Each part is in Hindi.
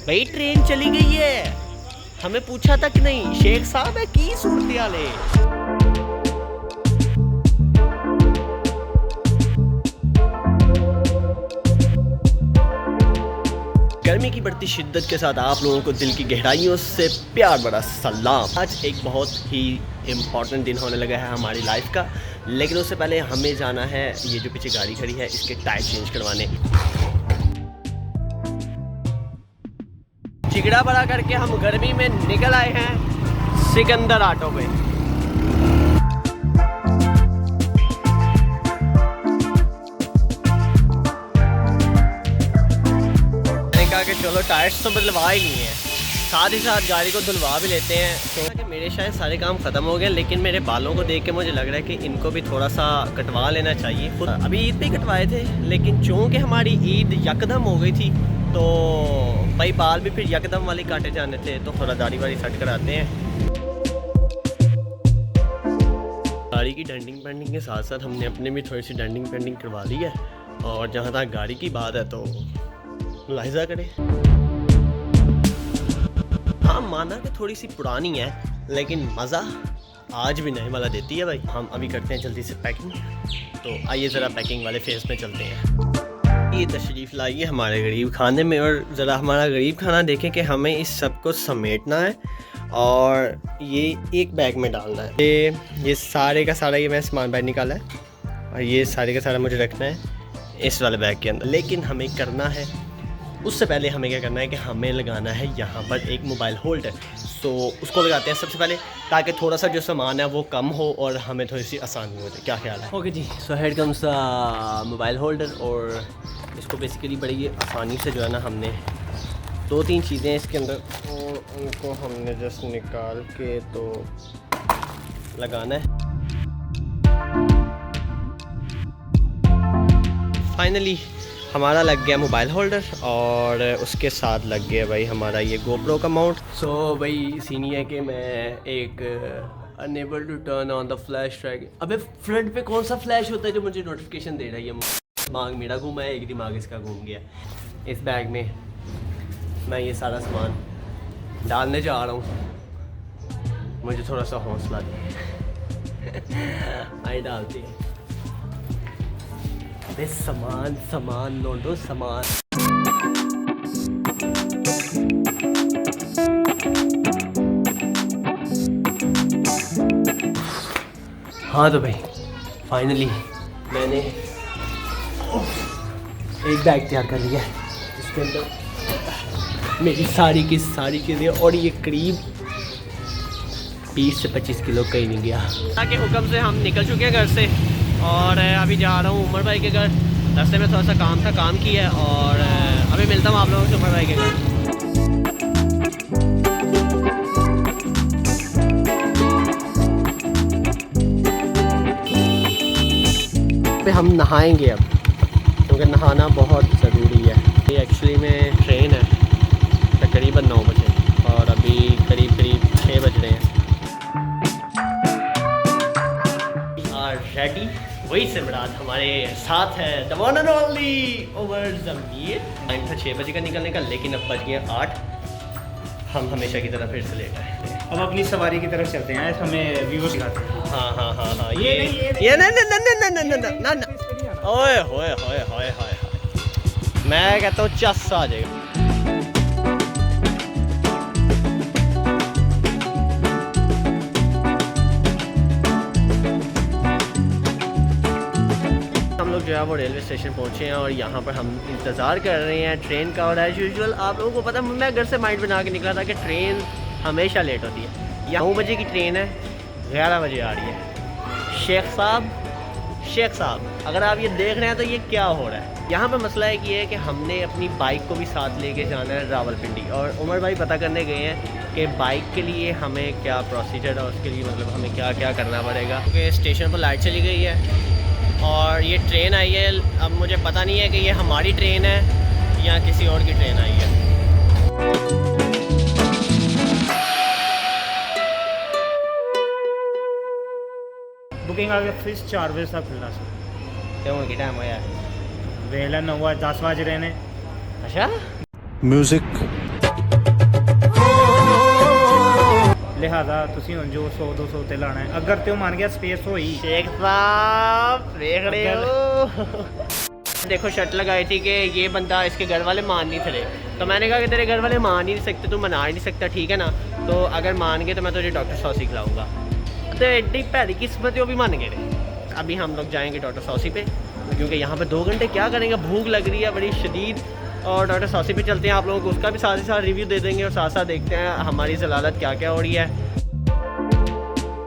भाई ट्रेन चली गई है, हमें पूछा तक नहीं। शेख साहब है की सूरत हाल है। गर्मी की बढ़ती शिद्दत के साथ आप लोगों को दिल की गहराइयों से प्यार भरा सलाम। आज एक बहुत ही इम्पॉर्टेंट दिन होने लगा है हमारी लाइफ का, लेकिन उससे पहले हमें जाना है, ये जो पीछे गाड़ी खड़ी है इसके टायर चेंज करवाने। चिगड़ा बड़ा करके हम गर्मी में निकल आए हैं सिकंदर ऑटो पे। कि चलो टायर्स तो बदलवा ही लिए हैं, साथ ही साथ गाड़ी को धुलवा भी लेते हैं। तो मेरे शायद सारे काम ख़त्म हो गए, लेकिन मेरे बालों को देख के मुझे लग रहा है कि इनको भी थोड़ा सा कटवा लेना चाहिए। अभी ईद पे कटवाए थे, लेकिन चूँकि हमारी ईद यकदम हो गई थी तो भाई बाल भी फिर यकदम वाले काटे जाने थे, तो थोड़ा दाढ़ी वाड़ी सेट कराते हैं। गाड़ी की डेंटिंग पेंटिंग के साथ साथ हमने अपने भी थोड़ी सी डेंटिंग पेंटिंग करवा ली है। और जहाँ तक गाड़ी की बात है तो मुलाहिजा करें, हाँ माना कि थोड़ी सी पुरानी है, लेकिन मज़ा आज भी नए वाला देती है भाई। हम अभी करते हैं जल्दी से पैकिंग, तो आइए ज़रा पैकिंग वाले फेज़ में चलते हैं। ये तशरीफ़ लाइए हमारे गरीब खाने में, और ज़रा हमारा गरीब खाना देखें कि हमें इस सब को समेटना है और ये एक बैग में डालना है। ये सारे का सारा ये मैं सामान बाहर निकाला है, और ये सारे का सारा मुझे रखना है इस वाले बैग के अंदर। लेकिन हमें करना है, उससे पहले हमें क्या करना है कि हमें लगाना है यहाँ पर एक मोबाइल होल्डर। तो उसको लगाते हैं सबसे पहले, ताकि थोड़ा सा जो सामान है वो कम हो और हमें थोड़ी सी आसानी हो जाए। क्या ख्याल है? ओके जी, so head comes mobile holder. और इसको बेसिकली बड़ी आसानी से जो है ना, हमने 2-3 चीज़ें इसके अंदर, और उनको हमने जस्ट निकाल के तो लगाना है। फाइनली हमारा लग गया मोबाइल होल्डर, और उसके साथ लग गया भाई हमारा ये गोप्रो का माउंट। सो भाई सीन ये है कि मैं एक unable to turn on the flash track. अबे फ्रंट पे कौन सा फ्लैश होता है जो मुझे नोटिफिकेशन दे रहा है? ये दिमाग मेरा घूमा है, एक दिमाग इसका घूम गया। इस बैग में मैं ये सारा सामान डालने जा रहा हूँ, मुझे थोड़ा सा हौसला दे। आई डालती है सामान सामान लोडो सामान। हाँ तो भाई फाइनली मैंने एक बैग तैयार कर लिया है, इसके अंदर मेरी सारी की सारी चीज़ें, और ये करीब 20 से 25 किलो कहीं नहीं गया। ताकि हुक्म से हम निकल चुके हैं घर से, और अभी जा रहा हूँ उमर भाई के घर। रास्ते में थोड़ा सा काम था, काम किया है, और अभी मिलता हूँ आप लोगों से उमर भाई के घर पे। हम नहाएंगे अब, क्योंकि नहाना बहुत ज़रूरी है। ये एक्चुअली में ट्रेन है तकरीबन 9 बजे, और अभी करीब 6 बज रहे हैं। रेडी, वही सिमरात हमारे साथ है, the one and only over Zamir. Time था 6 बजे का निकलने का, लेकिन अब बज गए 8। हम हमेशा की तरह फिर से लेट आए। अब अपनी सवारी की तरफ चलते हैं, हमें व्यू दिखाते हैं। हाँ ये ना ओए होए होए होए होए, मैं कहता हूँ चस आ जाएगा। जो है वो रेलवे स्टेशन पहुँचे हैं, और यहाँ पर हम इंतज़ार कर रहे हैं ट्रेन का। और एज़ यूजुअल आप लोगों को पता है, मैं घर से माइंड बना के निकला था कि ट्रेन हमेशा लेट होती है। 9 बजे की ट्रेन है, 11 बजे आ रही है। शेख साहब अगर आप ये देख रहे हैं तो ये क्या हो रहा है? यहाँ पर मसला एक ये है कि हमने अपनी बाइक को भी साथ लेके जाना है रावलपिंडी, और उमर भाई पता करने गए हैं कि बाइक के लिए हमें क्या प्रोसीजर है, उसके लिए मतलब हमें क्या क्या करना पड़ेगा। क्योंकि स्टेशन पर लाइट चली गई है और ये ट्रेन आई है। अब मुझे पता नहीं है कि ये हमारी ट्रेन है या किसी और की ट्रेन आई है। बुकिंग आ गया फिर 4 बजे तक खुलना सर। क्यों की टाइम होया वेला 9 10 बज रहे हैं। अच्छा म्यूजिक लिहाजा तुसी हुन जो 100-200 ते लाना है अगर ते मान गया स्पेस होई शेख साहब देख रहे हो देखो शर्त लगाई थी कि ये बंदा इसके घर वाले मान नहीं थे, तो मैंने कहा कि तेरे घर वाले मान ही नहीं सकते, तू मना ही नहीं सकता, ठीक है ना, तो अगर मान गए तो मैं तुझे डॉक्टर सॉसी खिलाऊंगा। तो एड्डी पैरी किस्मत है वो भी मान गए थे। अभी हम लोग जाएंगे डॉक्टर सॉसी पे, क्योंकि यहाँ पे 2 घंटे क्या करेंगे, भूख लग रही है बड़ी शदीद। और डॉक्टर सॉसी पे चलते हैं, आप लोगों को उसका भी साथ ही साथ रिव्यू दे देंगे और साथ साथ देखते हैं हमारी जलालत क्या क्या हो रही है।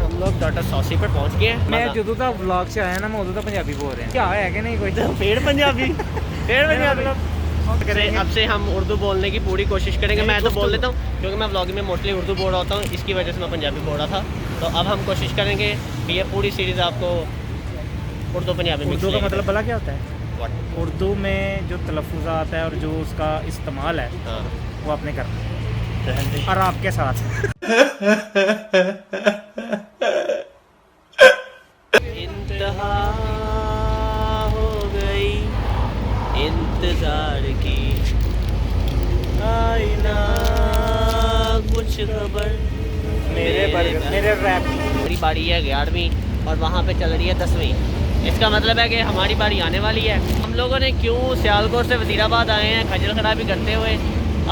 हम लोग डॉक्टर सॉसी पर पहुँच गए हैं। मैं जो तक व्लॉग से आया ना मैं उਦੋਂ तक पंजाबी बोल रहा क्या है कि नहीं कोई पेड़ पंजाबी अब से हम उर्दू बोलने की पूरी कोशिश करेंगे। मैं तो बोल लेता हूँ क्योंकि मैं व्लॉगिंग में मोस्टली उर्दू बोल रहा होता हूँ, इसकी वजह से मैं पंजाबी बोल रहा था। तो अब हम कोशिश करेंगे कि ये पूरी सीरीज़ आपको उर्दू पंजाबी उर्दू का मतलब भला क्या होता है? What? उर्दू में जो तलफ़ुज़ात है और जो उसका इस्तेमाल है हाँ वो आपने करना है और आपके साथ इंतहा हो गई इंतजार की, आई ना कुछ खबर मेरे रैप मेरी बारी है 11वीं और वहाँ पे चल रही है 10वीं। इसका मतलब है कि हमारी बारी आने वाली है। हम लोगों ने क्यों सियालकोट से वज़ीराबाद आए हैं खजल खराबी करते हुए।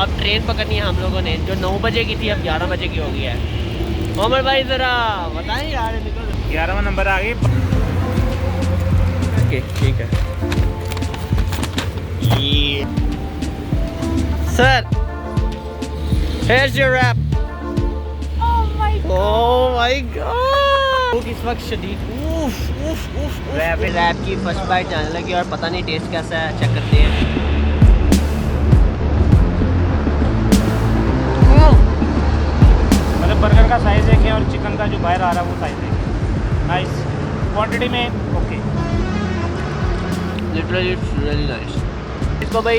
अब ट्रेन पकड़नी है हम लोगों ने जो 9 बजे की थी, अब 11 बजे की हो गई है। उमर भाई ज़रा बताएं यार। 11वां नंबर आ गई। ओके ठीक है। Sir here's your rap. Oh my god इस वक्त शदीद रैप की फर्स्ट बाइट जाने लगी और पता नहीं टेस्ट कैसा है, चेक करते हैं। मतलब बर्गर का साइज़ है क्या और चिकन का जो बाहर आ रहा है वो साइज़ है नाइस क्वांटिटी में okay literally it's really nice. इसको भाई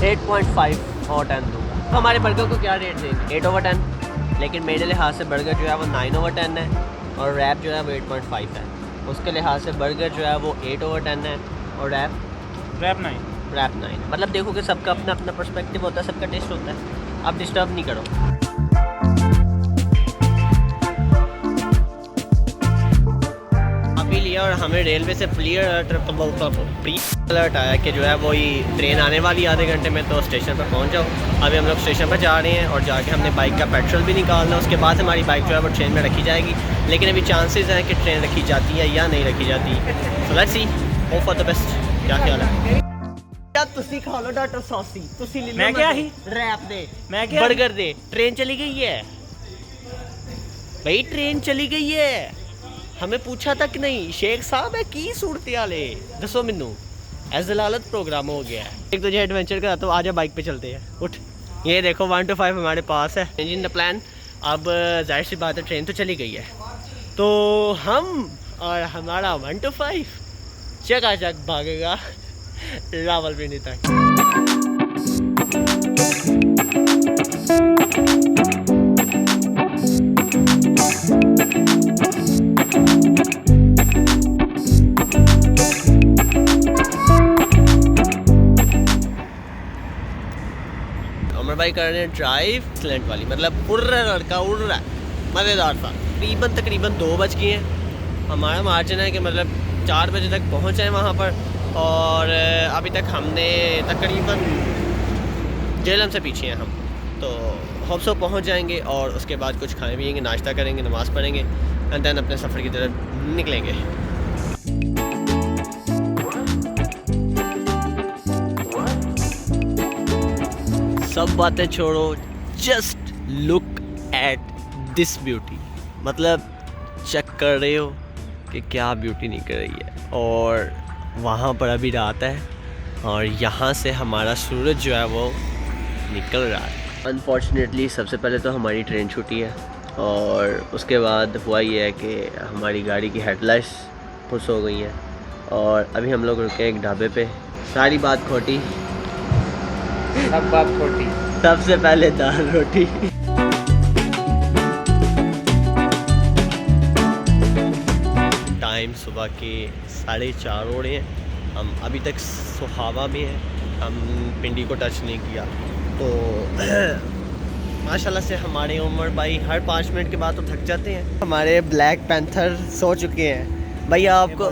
8.5 और 10 दूँगा। हमारे बर्गर को क्या रेट देंगे? 8/10, लेकिन मेरे लिहाज से बर्गर जो है वो 9/10 है और रैप जो है वो 8.5 है। उसके लिहाज से बर्गर जो है वो 8/10 है और रैप 9 9। मतलब देखो कि सबका अपना अपना पर्सपेक्टिव होता है, सबका टेस्ट होता है, आप डिस्टर्ब नहीं करो। अभी लिया और हमें रेलवे से प्री अलर्ट आया कि जो है वो ही ट्रेन आने वाली आधे घंटे में, तो स्टेशन पर पहुंच जाओ। अभी हम लोग स्टेशन पर जा रहे हैं और जाके हमने बाइक का पेट्रोल भी निकालना है। उसके बाद हमारी बाइक जो है वो ट्रेन में रखी जाएगी, लेकिन अभी चांसेस हैं कि ट्रेन रखी जाती है या नहीं रखी जाती। So let's see, hope for the best. क्या ख्याल है? क्या तुसी खा लो डॉक्टर सॉसी, तुसी ले लो। मैं क्या ही रैप दे, मैं क्या बर्गर दे। ट्रेन चली गई है भाई, ट्रेन चली गई है। हमें पूछा तक नहीं। शेख साहब है की सूरत हाल है दसो मैनू। जलालत प्रोग्राम हो गया है। एक तुझे एडवेंचर करा तो आजा बाइक पे चलते हैं, उठ। ये देखो 1 to 5 हमारे पास है इन द प्लान। अब जाहिर सी बात है ट्रेन तो चली गई है, तो हम और हमारा 1 to 5 चकाचक भागेगा रावलपिंडी तक। उमर भाई कर रहे हैं ड्राइव एक्सलेंट वाली, मतलब उड़ रहा है लड़का, उड़ रहा है मज़ेदार था। तकरीबन 2 बज गए हैं। हमारा मार्जिन है कि मतलब 4 बजे तक पहुँच जाए वहाँ पर, और अभी तक हमने तकरीबन जेलम से पीछे हैं हम, तो होप सो पहुँच जाएंगे और उसके बाद कुछ खाएँ पिएंगे, नाश्ता करेंगे, नमाज़ पढ़ेंगे एंड देन अपने सफ़र की तरफ निकलेंगे। सब बातें छोड़ो, just look at this beauty. मतलब चेक कर रहे हो कि क्या ब्यूटी निकल रही है। और वहाँ पर अभी रात है और यहाँ से हमारा सूरज जो है वो निकल रहा है। अनफॉर्चुनेटली सबसे पहले तो हमारी ट्रेन छूटी है और उसके बाद हुआ ये है कि हमारी गाड़ी की हेडलाइट्स फुस हो गई हैं और अभी हम लोग रुके एक ढाबे पे। सारी बात खोटी, सब बात खोटी, सबसे पहले दाल रोटी। टाइम सुबह के 4:30 हो रहे हैं। हम अभी तक सुहावा में हैं, हम पिंडी को टच नहीं किया। तो माशाल्लाह से हमारे उमर भाई हर 5 मिनट के बाद तो थक जाते हैं। हमारे ब्लैक पैंथर सो चुके हैं। भैया आपको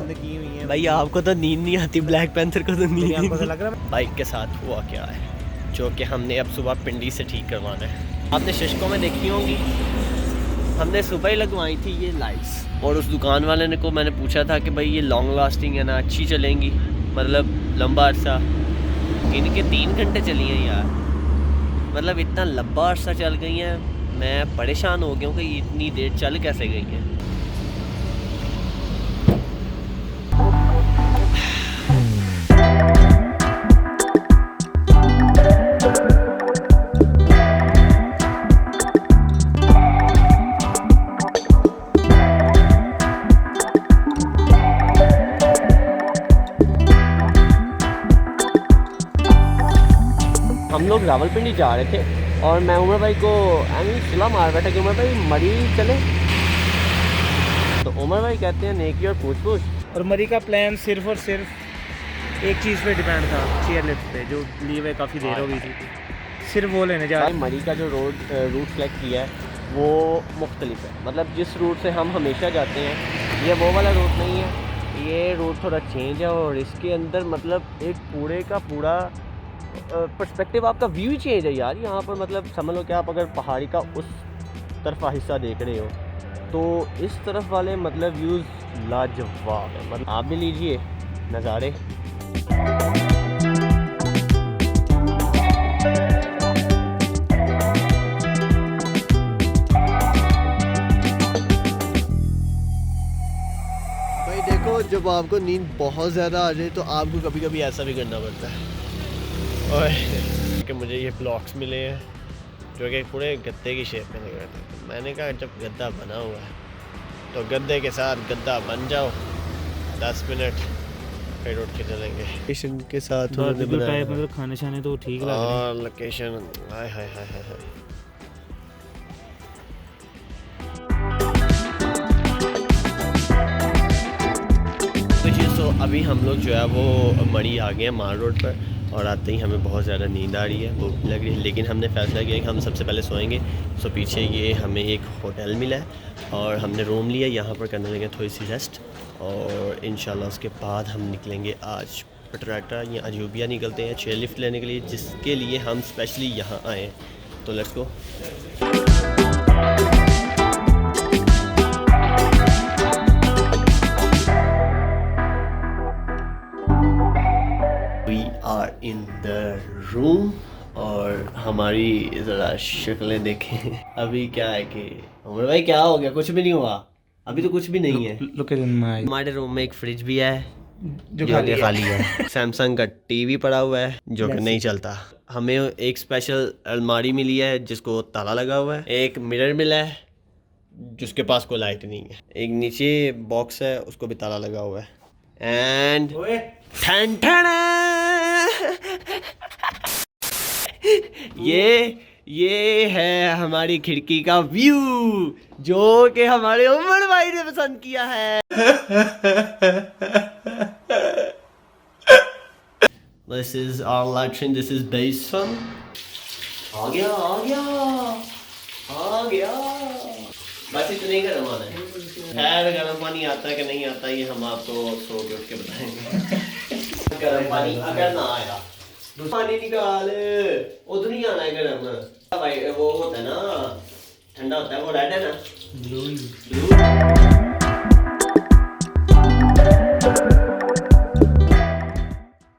तो नींद नहीं आती, ब्लैक पैंथर को तो नींद नहीं लग रहा। बाइक के साथ हुआ क्या है जो कि हमने अब सुबह पिंडी से ठीक करवाना है। आपने शिशकों में देखी होंगी, हमने सुबह ही लगवाई थी ये लाइट्स, और उस दुकान वाले ने को मैंने पूछा था कि भाई ये लॉन्ग लास्टिंग है ना, अच्छी चलेंगी, मतलब लंबा अरसा। इनके 3 घंटे चली हैं यार, मतलब इतना लंबा अरसा चल गई हैं। मैं परेशान हो गया हूँ कि इतनी देर चल कैसे गई हैं। हम लोग रावलपिंडी जा रहे थे और मैं उमर भाई को सलाह मार बैठा कि उमर भाई मरी चले, तो उमर भाई कहते हैं नेकी और पूछ पूछ। और मरी का प्लान सिर्फ और सिर्फ एक चीज़ पे डिपेंड था, चेयर लिफ्ट पे, जो ली हुए काफ़ी देर हो गई थी, सिर्फ वो लेने जा रहे। मरी का जो रूट सेलेक्ट किया है वो मुख्तलिफ है, मतलब जिस रूट से हम हमेशा जाते हैं ये वो वाला रूट नहीं है, ये रूट थोड़ा चेंज है। और इसके अंदर मतलब एक पूरे का पूरा पर्सपेक्टिव, आपका व्यू ही चेंज है यार यहाँ पर। मतलब समझ लो कि आप अगर पहाड़ी का उस तरफा हिस्सा देख रहे हो तो इस तरफ वाले मतलब व्यूज़ लाजवाब है। मतलब आप भी लीजिए नज़ारे। भाई देखो, जब आपको नींद बहुत ज़्यादा आ जाए तो आपको कभी कभी ऐसा भी करना पड़ता है। और कि मुझे ये ब्लॉक्स मिले हैं जो कि पूरे गद्दे की शेप में लग रहे थे, तो मैंने कहा जब गद्दा बना हुआ है तो गद्दे के साथ गद्दा बन जाओ, 10 मिनट फिर उठ के चलेंगे। लोकेशन के साथ मतलब खाने शाने तो ठीक लग रहे हैं। और लोकेशन हाय हाय हाय हाय हाय। तो अभी हम लोग जो है वो मरी आ गए हैं माल रोड पर, और आते ही हमें बहुत ज़्यादा नींद आ रही है, भूख लग रही है, लेकिन हमने फ़ैसला किया कि हम सबसे पहले सोएंगे। सो पीछे ये हमें एक होटल मिला है और हमने रूम लिया, यहाँ पर करने लगे थोड़ी सी रेस्ट, और इंशाल्लाह उसके बाद हम निकलेंगे आज पटराटा या अजूबिया निकलते हैं चेयर लिफ्ट लेने के लिए, जिसके लिए हम स्पेशली यहाँ आए हैं। तो let's go. Are in the room, और हमारी ज़रा शक्लें देखें। अभी क्या है कि उमर भाई क्या हो गया, कुछ भी नहीं हुआ, अभी तो कुछ भी नहीं है। हमारे रूम में एक फ्रिज भी है जो खाली है। सैमसंग का टीवी पड़ा हुआ है जो कि नहीं चलता। हमें एक स्पेशल अलमारी मिली है जिसको ताला लगा हुआ है, एक मिरर मिला है जिसके पास कोई लाइट नहीं है, एक नीचे बॉक्स है उसको भी ताला लगा हुआ है, एंड ये है हमारी खिड़की का व्यू जो कि हमारे उमर भाई ने पसंद किया है। This is our latrine, this is basin। आ गया बस इतने का जमाना है। खैर गर्म पानी आता है कि नहीं आता ये हम आपको सो के उठ के बताएंगे। गर्म पानी अगर ना आया पानी निकाल, उधर नहीं आना है गर्म। भाई वो होता है ना ठंडा होता है, वो रेड है ना, ब्लू